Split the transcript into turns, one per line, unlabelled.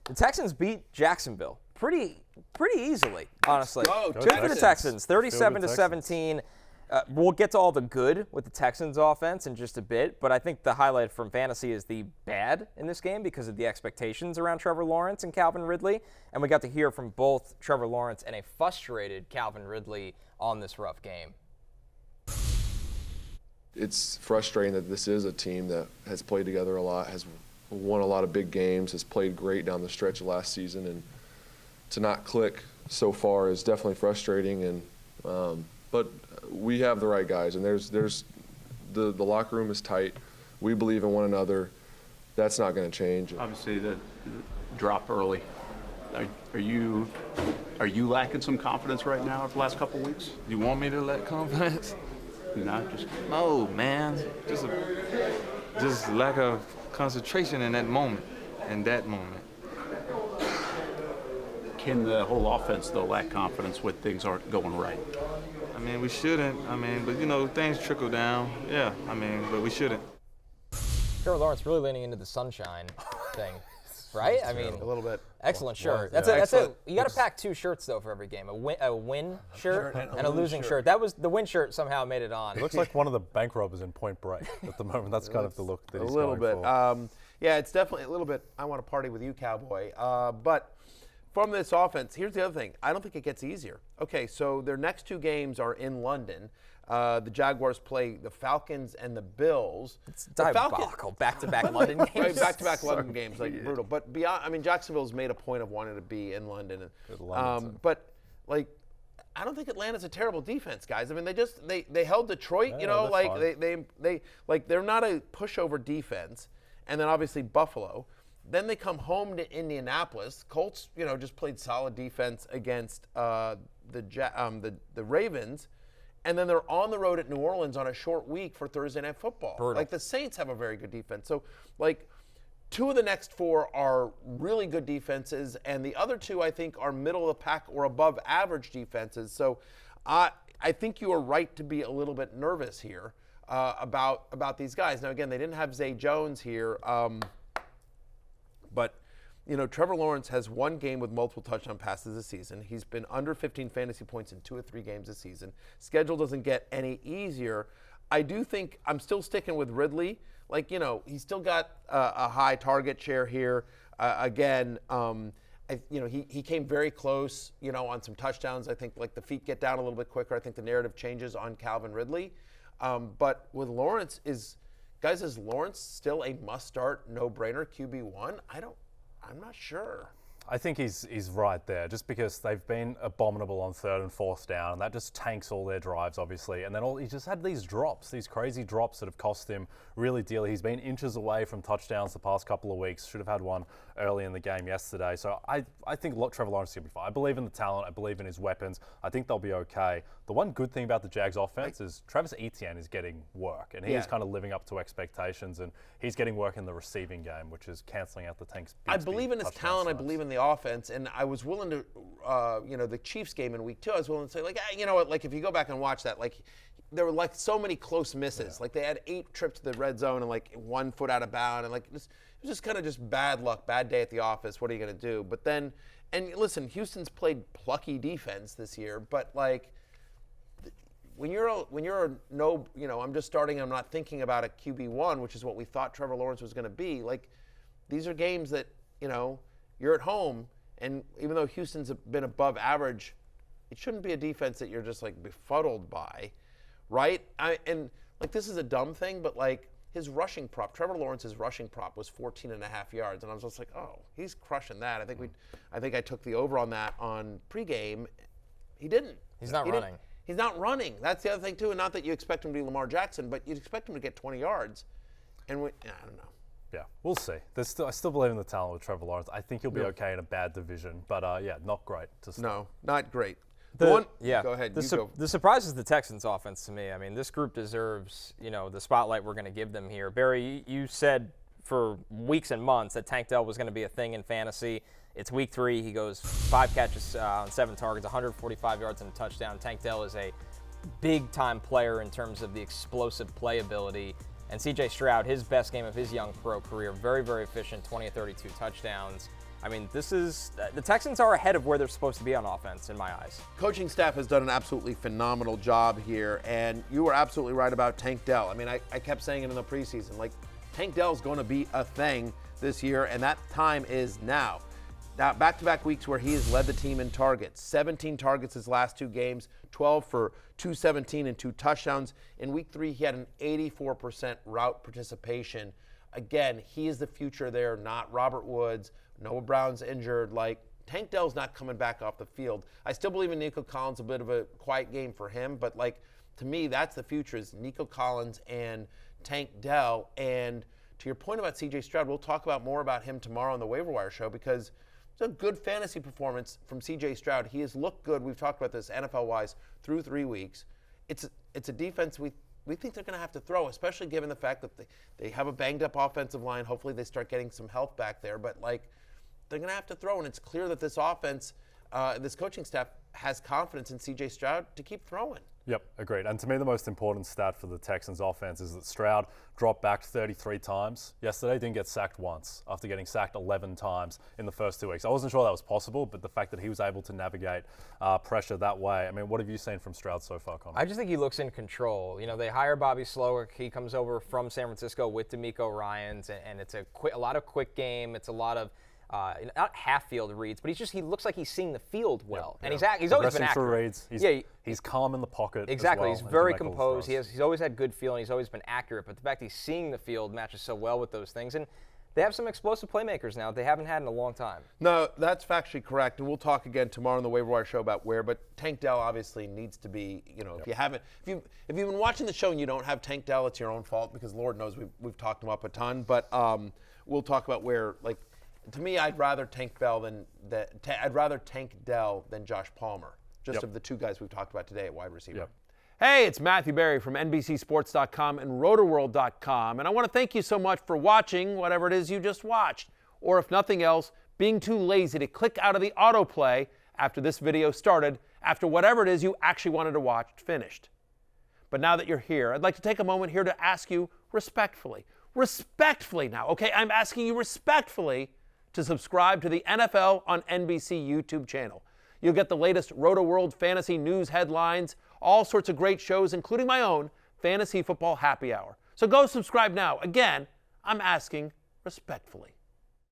The Texans beat Jacksonville pretty easily, honestly.
Go
Good for the Texans, 37-17. We'll get to all the good with the Texans offense in just a bit, but I think the highlight from fantasy is the bad in this game because of the expectations around Trevor Lawrence and Calvin Ridley. And we got to hear from both Trevor Lawrence and a frustrated Calvin Ridley on this rough game.
It's frustrating that this is a team that has played together a lot, has won a lot of big games, has played great down the stretch of last season, and to not click so far is definitely frustrating. And but we have the right guys, and there's the locker room is tight. We believe in one another. That's not going to change.
Obviously, the drop early. Are you lacking some confidence right now over the last couple of weeks?
You want me to lack confidence? No, man. Just lack of concentration in that moment.
Can the whole offense, though, lack confidence when things aren't going right?
I mean, we shouldn't. But, things trickle down. Yeah, but we shouldn't.
Trevor Lawrence really leaning into the sunshine thing, right?
A little bit.
Excellent shirt. That's it. You got to pack 2 shirts, though, for every game. A win shirt and a losing shirt. That was the win shirt somehow made it on.
It looks like one of the bank robbers in Point Break at the moment. That's kind of the look that he's
going for. A little bit. Yeah, it's definitely a little bit, I want to party with you, cowboy. But from this offense, here's the other thing. I don't think it gets easier. Okay, so their next 2 games are in London. The Jaguars play the Falcons and the Bills.
It's diabolical. Back-to-back London games.
Right, back-to-back London games, brutal. But beyond, Jacksonville's made a point of wanting to be in London. But I don't think Atlanta's a terrible defense, guys. They held Detroit. They're not a pushover defense. And then obviously Buffalo. Then they come home to Indianapolis. Colts, just played solid defense against the Ravens. And then they're on the road at New Orleans on a short week for Thursday Night Football.
Brutal.
The Saints have a very good defense. So, 2 of the next 4 are really good defenses, and the other 2, I think, are middle of the pack or above average defenses. So, I think you are right to be a little bit nervous here about these guys. Now, again, they didn't have Zay Jones here, but Trevor Lawrence has 1 game with multiple touchdown passes this season. He's been under 15 fantasy points in 2 or 3 games this season. Schedule doesn't get any easier. I do think I'm still sticking with Ridley. He's still got a high target share here. He came very close, on some touchdowns. I think the feet get down a little bit quicker. I think the narrative changes on Calvin Ridley. But with Lawrence, is Lawrence still a must-start, no-brainer QB1? I'm not sure.
I think he's right there, just because they've been abominable on 3rd and 4th down, and that just tanks all their drives, obviously. And then he just had these drops, these crazy drops that have cost him really dearly. He's been inches away from touchdowns the past couple of weeks. Should have had one early in the game yesterday. So I think Trevor Lawrence is going to be fine. I believe in the talent. I believe in his weapons. I think they'll be okay. The one good thing about the Jags offense is Travis Etienne is getting work, and he is kind of living up to expectations, and he's getting work in the receiving game, which is canceling out the Tank's
I believe in his talent. I believe in the offense, and I was willing to, the Chiefs game in week 2, I was willing to say, if you go back and watch that, there were so many close misses. Yeah. They had 8 trips to the red zone and 1 foot out of bound, and it was just kind of just bad luck, bad day at the office. What are you going to do? But then, and listen, Houston's played plucky defense this year, but when you're no, I'm just starting, I'm not thinking about a QB1, which is what we thought Trevor Lawrence was going to be. These are games that, you're at home, and even though Houston's been above average, it shouldn't be a defense that you're just befuddled by, right? This is a dumb thing, but his rushing prop, Trevor Lawrence's rushing prop was 14.5 yards, and I was just he's crushing that. I think I took the over on that on pregame. He didn't.
He's not running.
He's not running. That's the other thing too, and not that you expect him to be Lamar Jackson, but you'd expect him to get 20 yards, and I don't know.
Yeah, we'll see. I still believe in the talent with Trevor Lawrence. I think he'll be okay in a bad division, but not great to start.
No, not great.
Go
ahead.
The surprise is the Texans' offense to me. This group deserves, the spotlight we're going to give them here. Barry, you said for weeks and months that Tank Dell was going to be a thing in fantasy. It's week 3. He goes 5 catches on 7 targets, 145 yards and a touchdown. Tank Dell is a big-time player in terms of the explosive playability. And C.J. Stroud, his best game of his young pro career, very, very efficient, 20 of 32 touchdowns. I mean, the Texans are ahead of where they're supposed to be on offense in my eyes.
Coaching staff has done an absolutely phenomenal job here, and you were absolutely right about Tank Dell. I mean, I kept saying it in the preseason, like, Tank Dell is going to be a thing this year, and that time is now. Now, back-to-back weeks where he has led the team in targets. 17 targets his last 2 games, 12 for 217 and 2 touchdowns. In week 3, he had an 84% route participation. Again, he is the future there, not Robert Woods. Noah Brown's injured. Like, Tank Dell's not coming back off the field. I still believe in Nico Collins, a bit of a quiet game for him, but, like, to me, that's the future is Nico Collins and Tank Dell. And to your point about C.J. Stroud, we'll talk about more about him tomorrow on the Waiver Wire Show because it's a good fantasy performance from C.J. Stroud. He has looked good. We've talked about this NFL-wise through 3 weeks. It's a defense we think they're going to have to throw, especially given the fact that they have a banged-up offensive line. Hopefully they start getting some health back there. But, like, they're going to have to throw, and it's clear that this offense, this coaching staff has confidence in C.J. Stroud to keep throwing.
Yep, agreed. And to me, the most important stat for the Texans offense is that Stroud dropped back 33 times yesterday, didn't get sacked once after getting sacked 11 times in the first 2 weeks. I wasn't sure that was possible, but the fact that he was able to navigate pressure that way, I mean, what have you seen from Stroud so far, Connor?
I just think he looks in control. You know, they hire Bobby Slowick. He comes over from San Francisco with D'Amico Ryans, and it's a lot of quick game. It's a lot of not half-field reads, but he looks like he's seeing the field well, and he's always been accurate.
Reads. He's calm in the pocket.
Exactly,
as well,
he's very composed. He's always had good feel, and he's always been accurate. But the fact he's seeing the field matches so well with those things, and they have some explosive playmakers now they haven't had in a long time.
No, that's factually correct, and we'll talk again tomorrow on the Waiver Wire Show about where. But Tank Dell obviously needs to be. You know, if you've been watching the show and you don't have Tank Dell, it's your own fault because Lord knows we've talked him up a ton. But we'll talk about where like. To me, I'd rather Tank Dell than Josh Palmer, of the 2 guys we've talked about today at wide receiver.
Yep.
Hey, it's Matthew Berry from NBCSports.com and RotorWorld.com, and I want to thank you so much for watching whatever it is you just watched, or if nothing else, being too lazy to click out of the autoplay after this video started, after whatever it is you actually wanted to watch finished. But now that you're here, I'd like to take a moment here to ask you respectfully now, okay? I'm asking you respectfully to subscribe to the NFL on NBC YouTube channel. You'll get the latest Roto-World fantasy news headlines, all sorts of great shows, including my own Fantasy Football Happy Hour. So go subscribe now. Again, I'm asking respectfully.